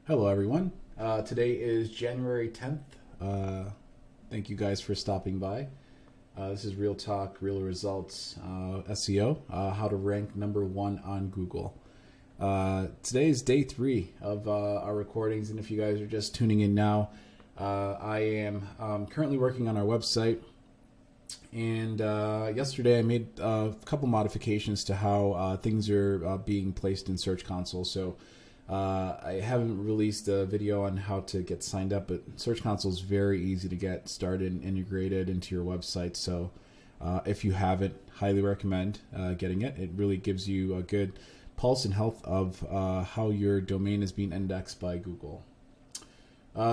Hello, everyone. Today is January 10th. Thank you guys for stopping by. This is Real Talk, Real Results SEO, how to rank number one on Google. Today is day three of our recordings, and if you guys are just tuning in now, I am currently working on our website. And yesterday I made a couple modifications to how things are being placed in Search Console. So I haven't released a video on how to get signed up, but Search Console is very easy to get started and integrated into your website. So if you haven't, highly recommend getting it. It really gives you a good pulse and health of how your domain is being indexed by Google.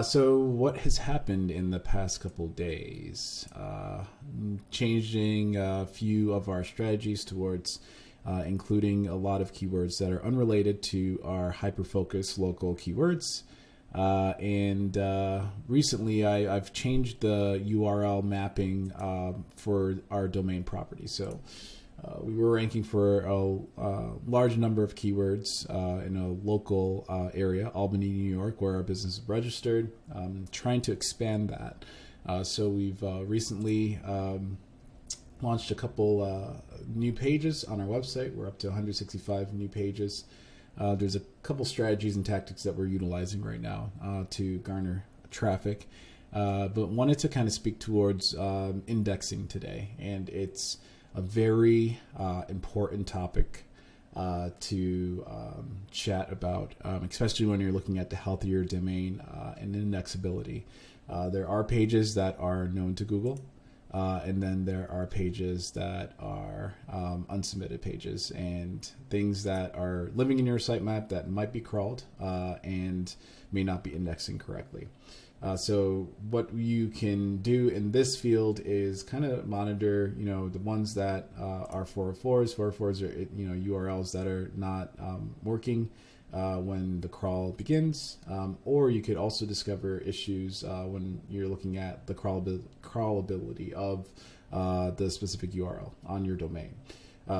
So what has happened in the past couple days? Changing a few of our strategies towards including a lot of keywords that are unrelated to our hyper-focused local keywords. And recently I've changed the URL mapping for our domain property. So we were ranking for a large number of keywords in a local area, Albany, New York, where our business is registered, trying to expand that. So we've recently launched a couple new pages on our website. We're up to 165 new pages. There's a couple strategies and tactics that we're utilizing right now to garner traffic, but wanted to kind of speak towards indexing today, and it's a very important topic to chat about, especially when you're looking at the healthier domain and indexability. There are pages that are known to Google, and then there are pages that are unsubmitted pages and things that are living in your sitemap that might be crawled and may not be indexing correctly. So what you can do in this field is kind of monitor, the ones that are 404s. 404s are, URLs that are not working when the crawl begins. Or you could also discover issues when you're looking at the crawlability of the specific URL on your domain.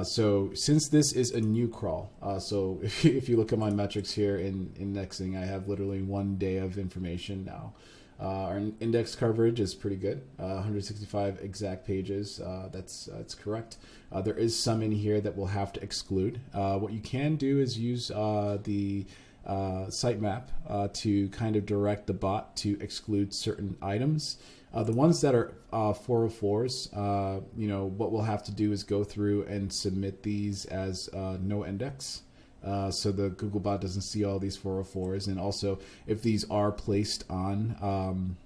So since this is a new crawl, so if you look at my metrics here in indexing, I have literally 1 day of information now. Our index coverage is pretty good, 165 exact pages. That's correct. There is some in here that we'll have to exclude. What you can do is use the sitemap to kind of direct the bot to exclude certain items. The ones that are 404s, what we'll have to do is go through and submit these as no index. So the Googlebot doesn't see all these 404s, and also if these are placed on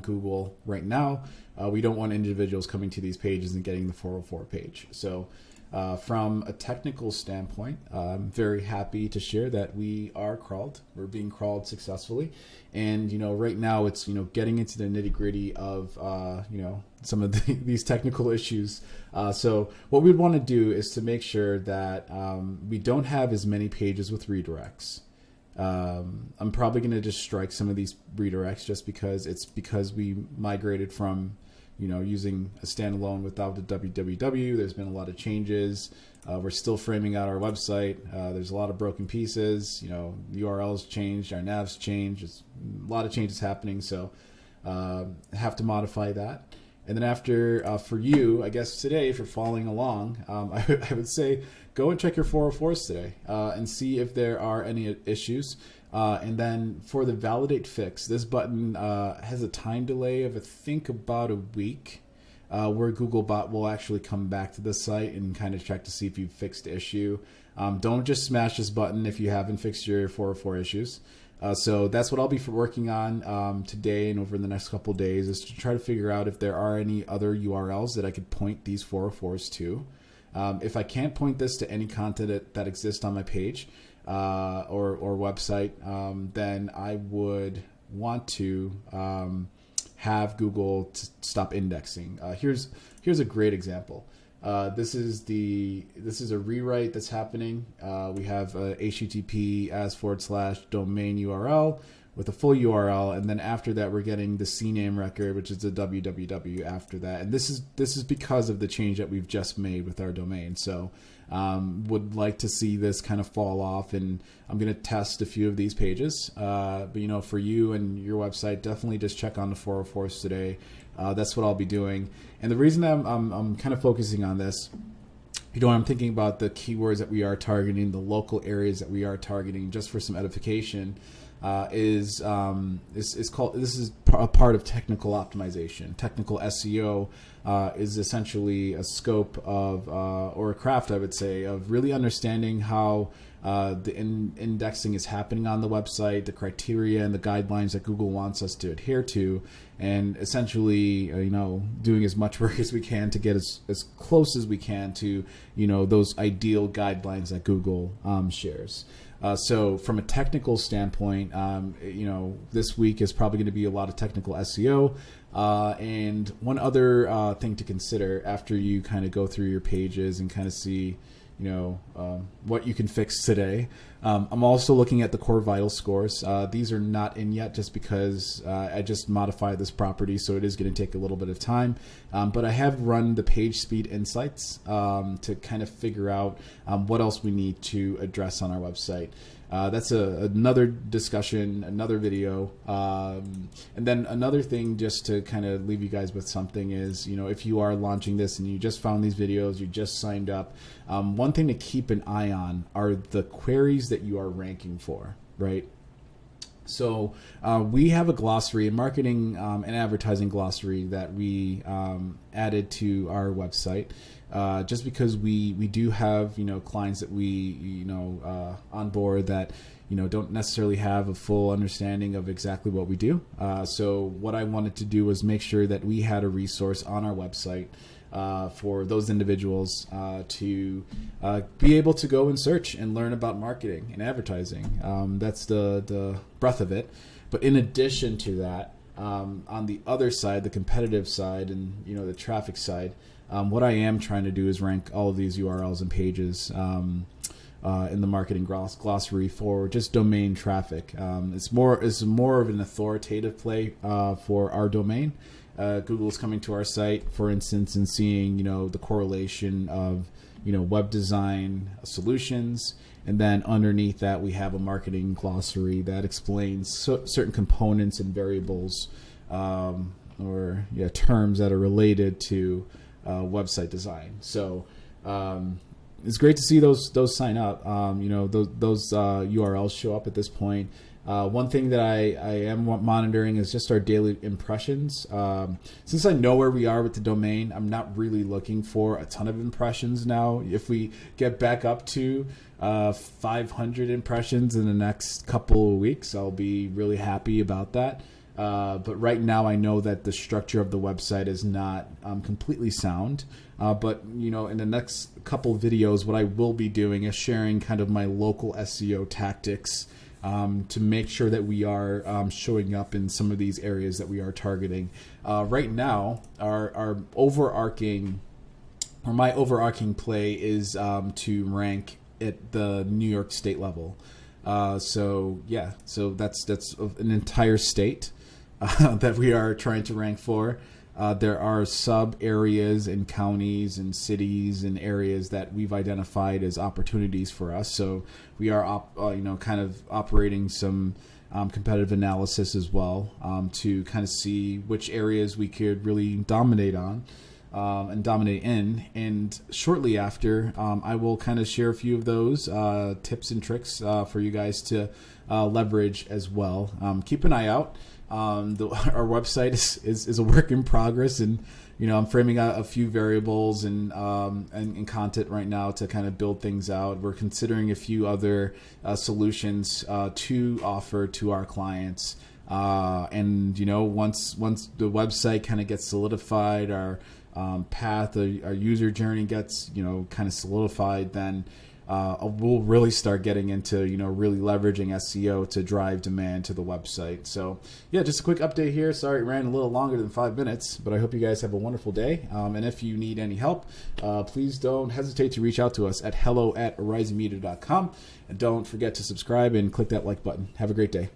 Google right now, we don't want individuals coming to these pages and getting the 404 page. So from a technical standpoint, I'm very happy to share that we are crawled. We're being crawled successfully, and right now it's getting into the nitty gritty of some of these technical issues. So what we'd want to do is to make sure that we don't have as many pages with redirects. I'm probably going to just strike some of these redirects just because we migrated from using a standalone without the www. There's been a lot of changes. We're still framing out our website. There's a lot of broken pieces. URLs changed, our navs changed. There's a lot of changes happening, so have to modify that. And then after, for you, I guess today, if you're following along, I would say go and check your 404s today and see if there are any issues. And then for the validate fix, this button has a time delay of I think about a week, where Googlebot will actually come back to the site and kind of check to see if you've fixed the issue. Don't just smash this button if you haven't fixed your 404 issues. So that's what I'll be working on today and over the next couple of days, is to try to figure out if there are any other URLs that I could point these 404s to. If I can't point this to any content that exists on my page or website, then I would want to have Google stop indexing. Here's a great example. This is a rewrite that's happening. We have HTTP as /domain URL. with a full URL, and then after that we're getting the CNAME record, which is the www after that. And this is because of the change that we've just made with our domain. So would like to see this kind of fall off, and I'm going to test a few of these pages. But for you and your website, definitely just check on the 404s today. That's what I'll be doing. And the reason I'm kind of focusing on this, I'm thinking about the keywords that we are targeting, the local areas that we are targeting, just for some edification. Is called, this is a part of technical optimization. Technical SEO is essentially a scope of or a craft, I would say, of really understanding how the indexing is happening on the website, the criteria and the guidelines that Google wants us to adhere to, and essentially doing as much work as we can to get as close as we can to those ideal guidelines that Google shares. So from a technical standpoint, this week is probably going to be a lot of technical SEO. And one other thing to consider after you kind of go through your pages and kind of see, what you can fix today. I'm also looking at the core vital scores. These are not in yet just because I just modified this property, so it is going to take a little bit of time. But I have run the page speed insights to kind of figure out what else we need to address on our website. That's another discussion, another video. And then another thing, just to kind of leave you guys with something, is, if you are launching this and you just found these videos, you just signed up, one thing to keep an eye on are the queries that you are ranking for, right? So we have a glossary, a marketing and advertising glossary that we added to our website. Just because we do have clients that we on board that don't necessarily have a full understanding of exactly what we do. So what I wanted to do was make sure that we had a resource on our website for those individuals to be able to go and search and learn about marketing and advertising. That's the breadth of it. But in addition to that, on the other side, the competitive side and the traffic side, what I am trying to do is rank all of these URLs and pages in the marketing glossary for just domain traffic. It's more of an authoritative play for our domain. Google is coming to our site, for instance, and seeing the correlation of web design solutions, and then underneath that we have a marketing glossary that explains certain components and variables or terms that are related to website design. So it's great to see those sign up. Those URLs show up at this point. One thing that I am monitoring is just our daily impressions. Since I know where we are with the domain, I'm not really looking for a ton of impressions now. If we get back up to 500 impressions in the next couple of weeks, I'll be really happy about that. But right now I know that the structure of the website is not completely sound. But in the next couple videos, what I will be doing is sharing kind of my local SEO tactics to make sure that we are showing up in some of these areas that we are targeting. Right now, our overarching, or my overarching play is to rank at the New York State level. So that's an entire state that we are trying to rank for. There are sub areas and counties and cities and areas that we've identified as opportunities for us. So we are kind of operating some competitive analysis as well to kind of see which areas we could really dominate on and dominate in. And shortly after, I will kind of share a few of those tips and tricks for you guys to leverage as well. Keep an eye out. Our website is a work in progress, and I'm framing out a few variables and content right now to kind of build things out. We're considering a few other solutions to offer to our clients, and once the website kind of gets solidified, our path, our user journey gets kind of solidified, then we'll really start getting into really leveraging SEO to drive demand to the website. So yeah, just a quick update here. Sorry it ran a little longer than 5 minutes, but I hope you guys have a wonderful day. And if you need any help, please don't hesitate to reach out to us at hello@horizonmedia.com. And don't forget to subscribe and click that like button. Have a great day.